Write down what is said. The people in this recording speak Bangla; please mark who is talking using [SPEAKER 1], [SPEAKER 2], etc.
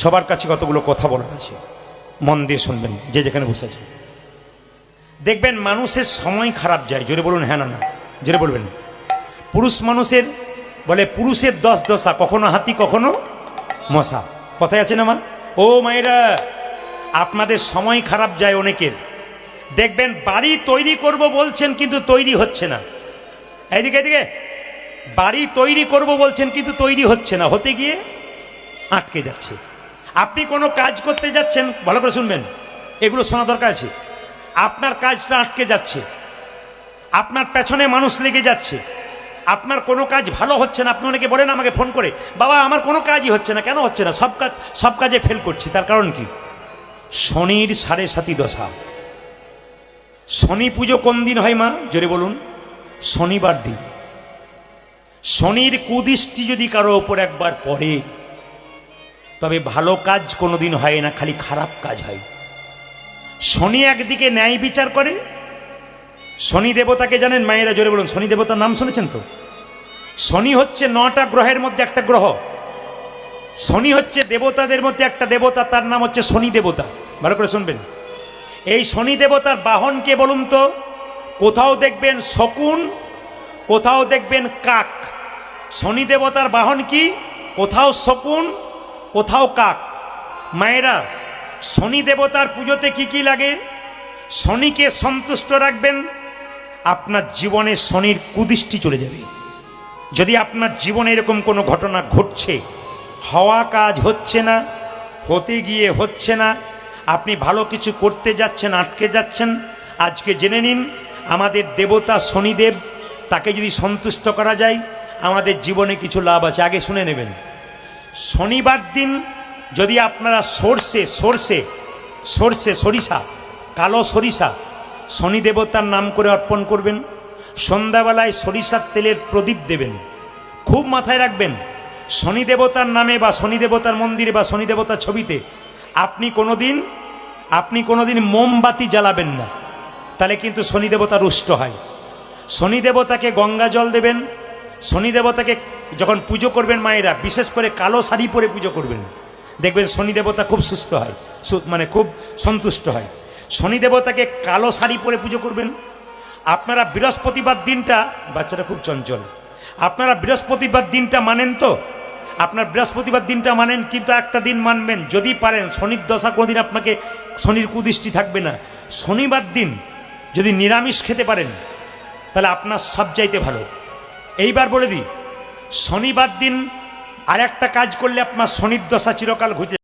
[SPEAKER 1] সবার কাছে কতগুলো কথা বলার আছে, মন দিয়ে শুনবেন যে যেখানে বসে আছে। দেখবেন মানুষের সময় খারাপ যায়, জোরে বলুন হ্যাঁ না না, জোরে বলবেন। পুরুষ মানুষের বলে পুরুষের 10 দশা, কখনো হাতি কখনো মশা, কথায় আছে না মা? ও মায়েরা, আপনাদের সময় খারাপ যায় অনেকের। দেখবেন বাড়ি তৈরি করব বলছেন কিন্তু তৈরি হচ্ছে না। এইদিকে এদিকে, বাড়ি তৈরি করব বলছেন কিন্তু তৈরি হচ্ছে না, হতে গিয়ে আটকে যাচ্ছে। আপনি কোনো কাজ করতে যাচ্ছেন, ভালো করে শুনবেন, এগুলো শোনা দরকার আছে। আপনার কাজটা আটকে যাচ্ছে, আপনার পেছনে মানুষ লেগে যাচ্ছে, আপনার কোনো কাজ ভালো হচ্ছে না। আপনি অনেকে বলেন আমাকে ফোন করে, বাবা আমার কোনো কাজই হচ্ছে না। কেন হচ্ছে না? সব কাজে ফেল করছি। তার কারণ কি? শনির 7.5 দশা। শনি পুজো কোন দিন হয় মা? জোরে বলুন। শনিবার দিন। শনির কুদৃষ্টি যদি কারো ওপর একবার পড়ে, তবে ভালো কাজ কোনোদিন হয় না, খালি খারাপ কাজ হয়। শনি একদিকে ন্যায় বিচার করে। শনি দেবতাকে জানেন মায়েরা? জোরে বলুন। শনি দেবতার নাম শুনেছেন তো? শনি হচ্ছে 9টা গ্রহের মধ্যে একটা গ্রহ। শনি হচ্ছে দেবতাদের মধ্যে একটা দেবতা, তার নাম হচ্ছে শনি দেবতা। ভালো করে শুনবেন। এই শনি দেবতার বাহন কে বলুন তো? কোথাও দেখবেন শকুন, কোথাও দেখবেন কাক। শনি দেবতার বাহন কি? কোথাও শকুন, কোথাও কাক। মায়েরা, শনি দেবতার পুজোতে কি কি লাগে? শনিকে সন্তুষ্ট রাখবেন, আপনার জীবনে শনির কুদৃষ্টি চলে যাবে। যদি আপনার জীবনে এরকম কোনো ঘটনা ঘটছে, হওয়া কাজ হচ্ছে না, হতে গিয়ে হচ্ছে না, আপনি ভালো কিছু করতে যাচ্ছেন, আটকে যাচ্ছেন, আজকে জেনে নিন আমাদের দেবতা শনিদেব, তাকে যদি সন্তুষ্ট করা যায় আমাদের জীবনে কিছু লাভ আছে। আগে শুনে নেবেন। শনিবার দিন যদি আপনারা সরিষা, কালো সরিষা শনি দেবতার নাম করে অর্পণ করবেন, সন্ধ্যাবেলায় সরিষার তেলের প্রদীপ দেবেন। খুব মাথায় রাখবেন, শনি দেবতার নামে বা শনি দেবতার মন্দিরে বা শনি দেবতার ছবিতে আপনি কোনোদিন মোমবাতি জ্বালাবেন না, তাহলে কিন্তু শনি দেবতা রুষ্ট হয়। শনি দেবতাকে গঙ্গা জল দেবেন। শনি দেবতাকে যখন পুজো করবেন মায়েরা, বিশেষ করে কালো শাড়ি পরে পুজো করবেন, দেখবেন শনি দেবতা খুব সুস্থ হয়, মানে খুব সন্তুষ্ট হয়। শনি দেবতাকে কালো শাড়ি পরে পুজো করবেন। আপনারা বৃহস্পতিবার দিনটা, বাচ্চারা খুব চঞ্চল, আপনারা বৃহস্পতিবার দিনটা মানেন তো? আপনার বৃহস্পতিবার দিনটা মানেন, কিন্তু একটা দিন মানবেন যদি পারেন, শনির দশা কোনোদিন আপনাকে শনির কুদৃষ্টি থাকবে না। শনিবার দিন যদি নিরামিষ খেতে পারেন তাহলে আপনার সবচাইতে ভালো। এইবার বলে দিই, শনিবার দিন আর একটা কাজ করলে আপনার শনির দশা চিরকাল ঘুচে